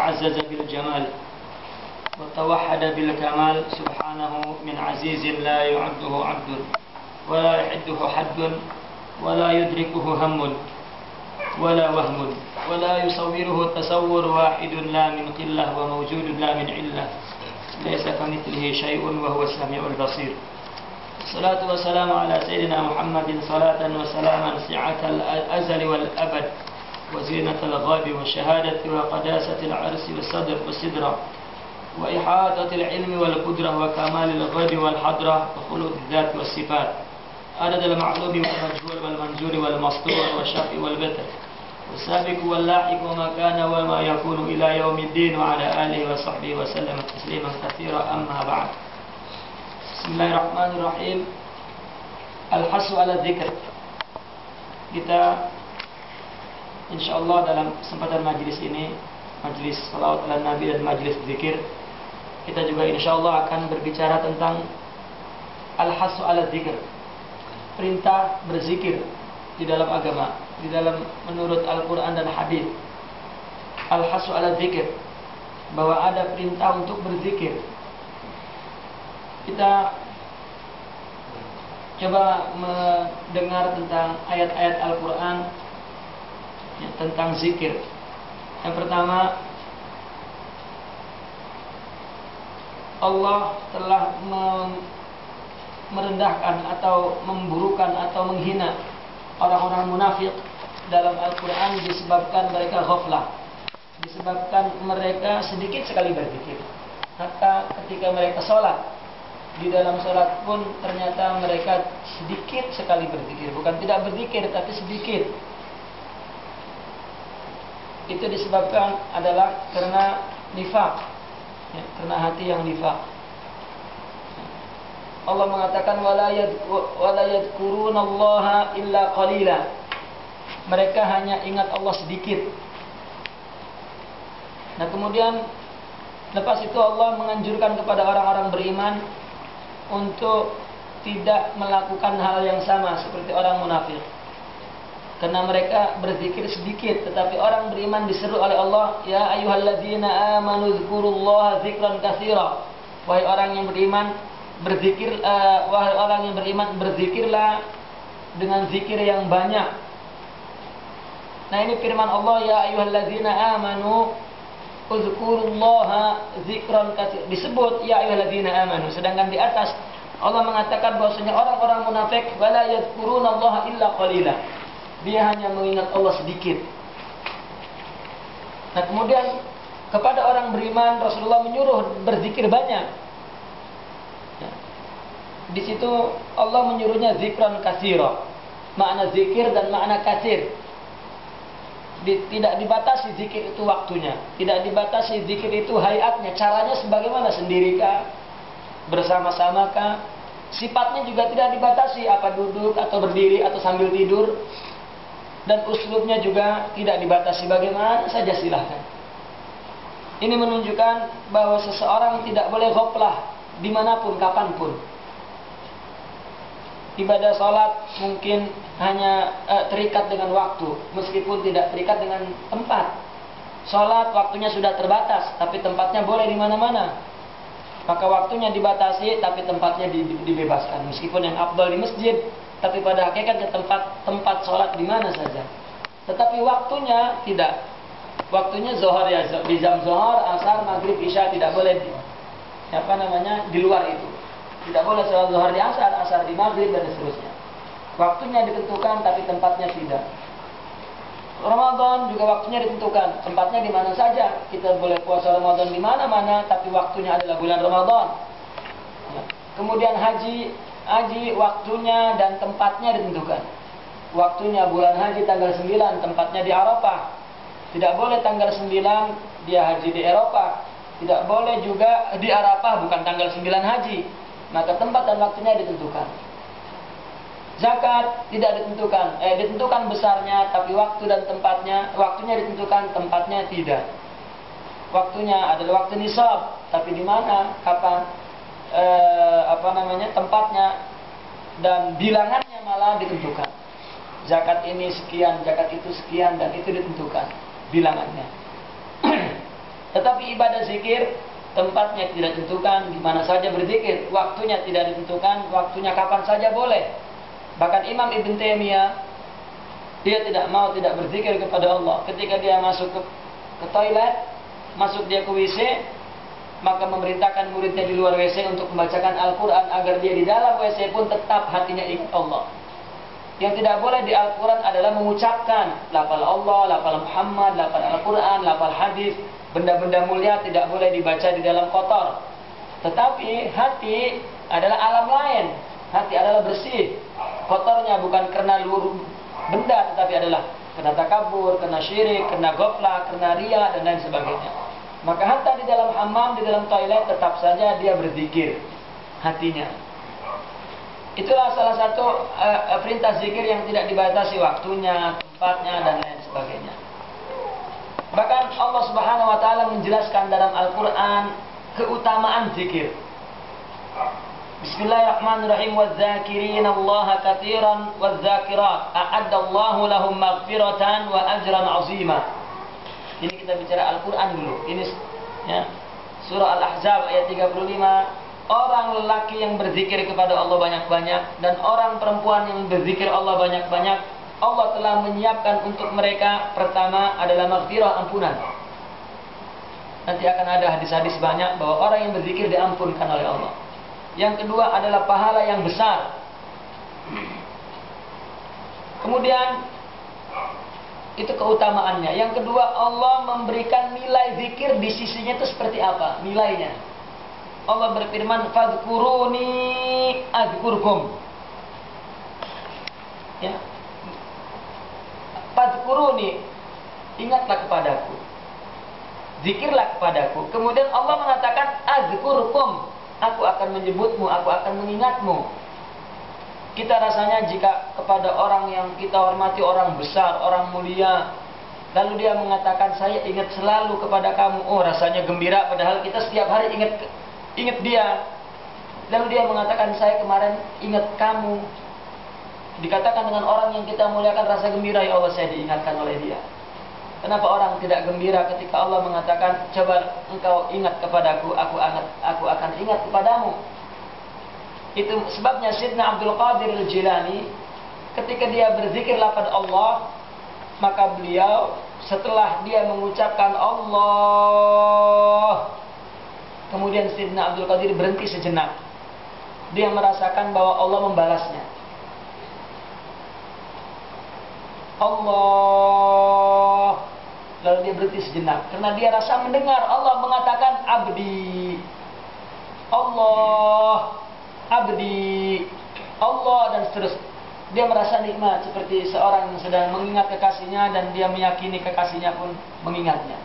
تعزز بالجمال وتوحد بالكمال سبحانه من عزيز لا يعده عبد ولا يحده حد ولا يدركه هم ولا وهم ولا يصوره تصور واحد لا من قلة وموجود لا من علة ليس كمثله شيء وهو السميع البصير. الصلاة والسلام على سيدنا محمد صلاة وسلاما سعة الأزل والأبد وزينة الغاب والشهادة وقداسة العرس والصدر والسدرة وإحاطة العلم والقدرة وكمال الغيب والحضرة وخلود الذات والصفات عدد المعلوم والمجهول والمنزول والمسطور والشفع والبتر والسابق واللاحق وما كان وما يكون إلى يوم الدين وعلى آله وصحبه وسلم تسليما كثيرا. أما بعد. Bismillahirrahmanirrahim. Al-hasu ala dzikr. Kita insyaallah dalam kesempatan majlis ini, majlis salawat ala nabi dan majlis zikir, kita juga insyaallah akan berbicara tentang al-hasu ala dzikr. Perintah berzikir di dalam agama, di dalam menurut Al-Qur'an dan hadis. Al-hasu ala dzikr, bahwa ada perintah untuk berzikir. Kita coba mendengar tentang ayat-ayat Al-Quran ya, tentang zikir. Yang pertama, Allah telah merendahkan atau memburukan atau menghina orang-orang munafik dalam Al-Quran disebabkan mereka ghaflah, disebabkan mereka sedikit sekali berzikir. Hatta ketika mereka sholat, di dalam sholat pun ternyata mereka sedikit sekali berzikir. Bukan tidak berzikir, tapi sedikit. Itu disebabkan adalah karena nifaq ya, karena hati yang nifaq. Allah mengatakan wala yadhkurunallaha illa qalila. Mereka hanya ingat Allah sedikit. Nah kemudian lepas itu Allah menganjurkan kepada orang-orang beriman untuk tidak melakukan hal yang sama seperti orang munafik. Karena mereka berzikir sedikit, tetapi orang beriman diseru oleh Allah, ya ayyuhalladzina amanu dzkurullaha dzikran katsira. Wahai orang yang beriman, berzikirlah dengan zikir yang banyak. Nah ini firman Allah, ya ayyuhalladzina amanu uzkurullaha dzikran katsira. Disebut ya ayyuhalladzina amanu, sedangkan di atas Allah mengatakan bahwasanya orang-orang munafik wala yadhkurunallaha illa qalila. Dia hanya mengingat Allah sedikit. Nah, kemudian kepada orang beriman Rasulullah menyuruh berzikir banyak. Ya. Di situ Allah menyuruhnya zikran katsira. Makna zikir dan makna katsir. Tidak dibatasi zikir itu waktunya, tidak dibatasi zikir itu hayatnya, caranya sebagaimana, sendirikah, bersama-samakah, sifatnya juga tidak dibatasi, apa duduk atau berdiri atau sambil tidur, dan uslubnya juga tidak dibatasi, bagaimana saja silahkan. Ini menunjukkan bahwa seseorang tidak boleh ghaflah dimanapun, kapanpun. Ibadah salat mungkin hanya terikat dengan waktu, meskipun tidak terikat dengan tempat. Salat waktunya sudah terbatas, tapi tempatnya boleh di mana-mana. Maka waktunya dibatasi, tapi tempatnya dibebaskan. Meskipun yang afdal di masjid, tapi pada hakikatnya tempat salat di mana saja. Tetapi waktunya tidak. Waktunya zuhur ya, di jam zuhur, asar, maghrib, isya tidak boleh di luar itu. Tidak boleh salat zuhur di asar, asar di maghrib dan seterusnya. Waktunya ditentukan tapi tempatnya tidak. Ramadan juga waktunya ditentukan, tempatnya di mana saja. Kita boleh puasa Ramadan di mana-mana, tapi waktunya adalah bulan Ramadan. Kemudian haji waktunya dan tempatnya ditentukan. Waktunya bulan haji tanggal 9, tempatnya di Arafah. Tidak boleh tanggal 9 dia haji di Eropa. Tidak boleh juga di Arafah bukan tanggal 9 haji. Maka tempat dan waktunya ditentukan. Zakat tidak ditentukan, ditentukan besarnya, tapi waktu dan tempatnya, waktunya ditentukan, tempatnya tidak. Waktunya adalah waktu nisab, tapi di mana, kapan, tempatnya dan bilangannya malah ditentukan. Zakat ini sekian, zakat itu sekian, dan itu ditentukan bilangannya. Tetapi ibadah zikir tempatnya tidak ditentukan, di mana saja berzikir, waktunya tidak ditentukan, waktunya kapan saja boleh. Bahkan Imam Ibn Taimiyah, dia tidak berzikir kepada Allah ketika dia masuk ke toilet, masuk dia ke WC, maka memerintahkan muridnya di luar WC untuk membacakan Al-Quran agar dia di dalam WC pun tetap hatinya ingat Allah. Yang tidak boleh di Al-Quran adalah mengucapkan lafal Allah, lafal Muhammad, lafal Al-Quran, lafal hadis. Benda-benda mulia tidak boleh dibaca di dalam kotor. Tetapi hati adalah alam lain. Hati adalah bersih. Kotornya bukan karena luruh benda, tetapi adalah karena takabur, karena syirik, karena ghaflah, karena riya, dan lain sebagainya. Maka hatta di dalam hammam, di dalam toilet, tetap saja dia berzikir hatinya. Itulah salah satu perintah zikir yang tidak dibatasi waktunya, tempatnya, dan lain sebagainya. Bahkan Allah Subhanahu wa taala menjelaskan dalam Al-Qur'an keutamaan zikir. Bismillahirrahmanirrahim. Wadz-dzakirina Allaha katsiran wadz-dzakirat a'addallahu lahum maghfiratan wa ajran 'azima. Ini kita bicara Al-Qur'an dulu. Ini ya, surah Al-Ahzab ayat 35. Orang lelaki yang berzikir kepada Allah banyak-banyak dan orang perempuan yang berzikir Allah banyak-banyak, Allah telah menyiapkan untuk mereka, pertama adalah maghfirah, ampunan. Nanti akan ada hadis-hadis banyak bahwa orang yang berzikir diampunkan oleh Allah. Yang kedua adalah pahala yang besar. Kemudian itu keutamaannya. Yang kedua, Allah memberikan nilai zikir di sisinya itu seperti apa nilainya. Allah berfirman, fadhkuruni adzkurkum. Ya. Fadhkuruni, ingatlah kepadaku. Zikirlah kepadaku. Kemudian Allah mengatakan adzkurkum, aku akan menyebutmu, aku akan mengingatmu. Kita rasanya jika kepada orang yang kita hormati, orang besar, orang mulia, lalu dia mengatakan saya ingat selalu kepada kamu, oh rasanya gembira, padahal kita setiap hari ingat dia. Lalu dia mengatakan saya kemarin ingat kamu. Dikatakan dengan orang yang kita muliakan rasa gembira, ya Allah saya diingatkan oleh dia. Kenapa orang tidak gembira ketika Allah mengatakan coba engkau ingat kepadaku, aku akan ingat kepadamu. Itu sebabnya Sayyidina Abdul Qadir Al-Jilani ketika dia berzikir lafaz Allah, maka beliau setelah dia mengucapkan Allah, kemudian Sayyidina Abdul Qadir berhenti sejenak. Dia merasakan bahwa Allah membalasnya. Allah. Lalu dia berhenti sejenak karena dia rasa mendengar Allah mengatakan abdi. Allah, abdi, Allah, dan seterusnya. Dia merasa nikmat seperti seorang yang sedang mengingat kekasihnya dan dia meyakini kekasihnya pun mengingatnya.